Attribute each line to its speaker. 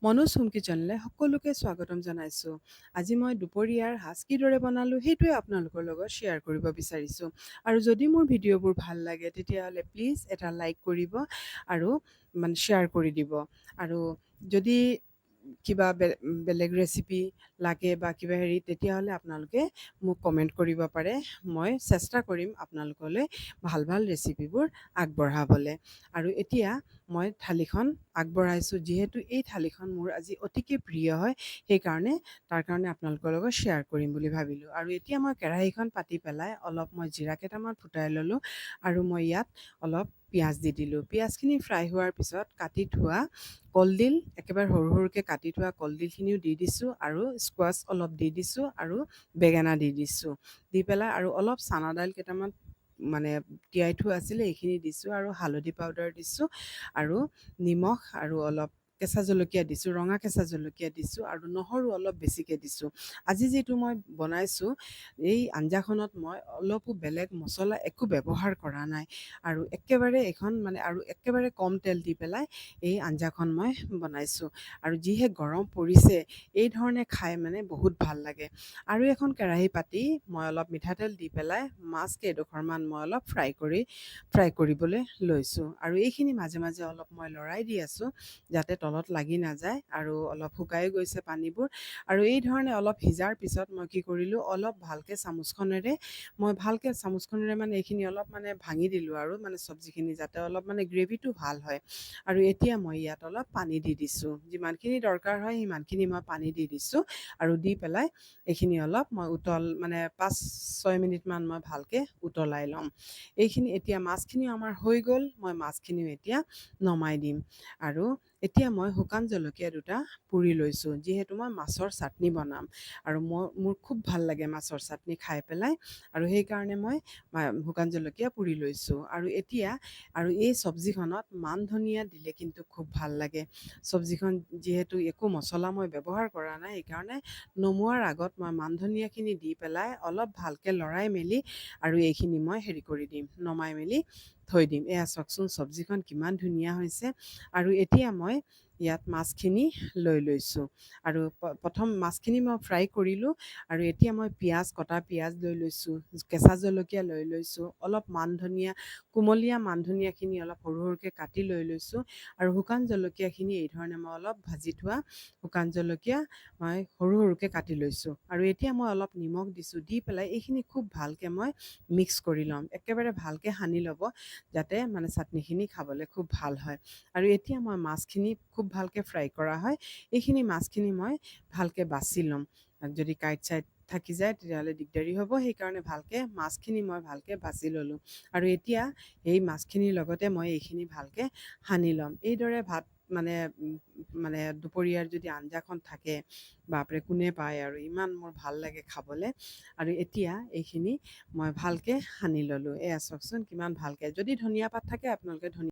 Speaker 1: Manoj home কিচেনলৈ সকলোকে স্বাগতম জনাইছোঁ। আজি মই দুপৰীয়াৰ সাজ কিদৰে বনালোঁ সেইটোৱে আপোনালোকৰ লগত শ্বেয়াৰ কৰিব বিচাৰিছোঁ। আৰু যদি মোৰ ভিডিঅ'বোৰ ভাল লাগে তেতিয়াহ'লে প্লিজ এটা লাইক কৰিব আৰু শ্বেয়াৰ কৰি দিব। আৰু যদি কিবা বেলেগ ৰেচিপি লাগে বা কিবা হেৰি তেতিয়াহ'লে আপোনালোকে মোক কমেণ্ট কৰিব পাৰে। মই চেষ্টা কৰিম আপোনালোকলৈ ভাল ভাল ৰেচিপিবোৰ আগবঢ়াবলৈ। আৰু এতিয়া মই থালিখন আগবঢ়াইছোঁ। যিহেতু এই থালিখন মোৰ আজি অতিকে প্ৰিয় হয়, সেইকাৰণে তাৰ কাৰণে আপোনালোকৰ লগত শ্বেয়াৰ কৰিম বুলি ভাবিলোঁ। আৰু এতিয়া মই কেৰাহীখন পাতি পেলাই অলপ মই জিৰা কেইটামান ফুটাই ল'লোঁ আৰু মই ইয়াত অলপ পিঁয়াজ দি দিলোঁ। পিঁয়াজখিনি ফ্ৰাই হোৱাৰ পিছত কাটি থোৱা কলডিল, একেবাৰে সৰু সৰুকৈ কাটি থোৱা কলডিলখিনিও দি দিছোঁ আৰু স্কোৱাছ অলপ দি দিছোঁ আৰু বেঙেনা দি দিছোঁ। দি পেলাই আৰু অলপ চানা দাইল কেইটামান তিয়াই থোৱা আছিলে এইখিনি দিছোঁ আৰু হালধি পাউডাৰ দিছোঁ আৰু নিমখ আৰু অলপ কেঁচা জলকীয়া দিছোঁ, ৰঙা কেঁচা জলকীয়া দিছোঁ আৰু নহৰু অলপ বেছিকৈ দিছোঁ। আজি যিটো মই বনাইছোঁ এই আঞ্জাখনত মই অলপো বেলেগ মছলা একো ব্যৱহাৰ কৰা নাই আৰু একেবাৰে কম তেল দি পেলাই এই আঞ্জাখন মই বনাইছোঁ। আৰু যিহে গৰম পৰিছে এই ধৰণে খাই বহুত ভাল লাগে। আৰু এখন কেৰাহী পাতি মই অলপ মিঠাতেল দি পেলাই মাছ কেইডোখৰমান মই অলপ ফ্ৰাই কৰিবলৈ লৈছোঁ। আৰু এইখিনি মাজে মাজে অলপ মই লৰাই দি আছোঁ যাতে তলত লাগি নাযায় আৰু অলপ শুকাই গৈছে পানীবোৰ। আৰু এই ধৰণে অলপ সিজাৰ পিছত মই কি কৰিলোঁ, অলপ ভালকৈ চামুচখনেৰে এইখিনি অলপ ভাঙি দিলোঁ আৰু চব্জিখিনি যাতে অলপ গ্ৰেভিটো ভাল হয়। আৰু এতিয়া মই ইয়াত অলপ পানী দি দিছোঁ। যিমানখিনি দৰকাৰ হয় সিমানখিনি মই পানী দি দিছোঁ আৰু দি পেলাই এইখিনি অলপ মই 5-6 মিনিটমান মই ভালকৈ উতলাই ল'ম। এইখিনি এতিয়া মাছখিনিও আমাৰ হৈ গ'ল, মই মাছখিনিও এতিয়া নমাই দিম। আৰু এতিয়া মই শুকান জলকীয়া দুটা পুৰি লৈছোঁ, যিহেতু মই মাছৰ চাটনি বনাম আৰু মোৰ খুব ভাল লাগে মাছৰ চাটনি খাই পেলাই। আৰু সেইকাৰণে মই শুকান জলকীয়া পুৰি লৈছোঁ। আৰু এতিয়া এই চব্জিখনত মান ধনিয়া দিলে কিন্তু খুব ভাল লাগে। চব্জিখন যিহেতু একো মছলা মই ব্যৱহাৰ কৰা নাই, সেইকাৰণে নমোৱাৰ আগত মই মান ধনিয়াখিনি দি পেলাই অলপ ভালকৈ লৰাই মেলি আৰু এইখিনি মই কৰি দিম, নমাই মেলি থৈ দিম। এয়া চাওকচোন চব্জিখন কিমান ধুনীয়া হৈছে। আৰু এতিয়া মই ইয়াত মাছখিনি লৈ লৈছোঁ আৰু প্ৰথম মাছখিনি মই ফ্ৰাই কৰিলোঁ আৰু এতিয়া মই কটা পিঁয়াজ লৈ লৈছোঁ, কেঁচা জলকীয়া লৈ লৈছোঁ, অলপ কুমলীয়া মান ধনিয়াখিনি অলপ সৰু সৰুকৈ কাটি লৈ লৈছোঁ আৰু শুকান জলকীয়াখিনি এই ধৰণে মই অলপ ভাজি থোৱা শুকান জলকীয়া মই সৰু সৰুকৈ কাটি লৈছোঁ। আৰু এতিয়া মই অলপ নিমখ দিছোঁ, দি পেলাই এইখিনি খুব ভালকৈ মই মিক্স কৰি ল'ম। একেবাৰে ভালকৈ সানি ল'ব যাতে চাটনিখিনি খাবলৈ খুব ভাল হয়। আৰু এতিয়া মই মাছখিনি খুব ভালকৈ ফ্ৰাই কৰা হয়, এইখিনি মাছখিনি মই ভালকৈ বাছি ল'ম। যদি কাঁইট চাইট থাকি যায় তেতিয়াহ'লে দিগদাৰী হ'ব, সেইকাৰণে মাছখিনি মই ভালকৈ বাছি ল'লোঁ। আৰু এতিয়া এই মাছখিনিৰ লগতে মই এইখিনি ভালকৈ সানি ল'ম। এইদৰে ভাত দুপৰীয়াৰ যদি আঞ্জাখন থাকে, বাপৰে কোনে পায় আৰু ইমান মোৰ ভাল লাগে খাবলৈ। আৰু এতিয়া এইখিনি মই ভালকৈ সানি ল'লোঁ। এয়া চাওকচোন কিমান ভালকৈ, যদি ধনিয়া পাত থাকে আপোনালোকে ধনিয়া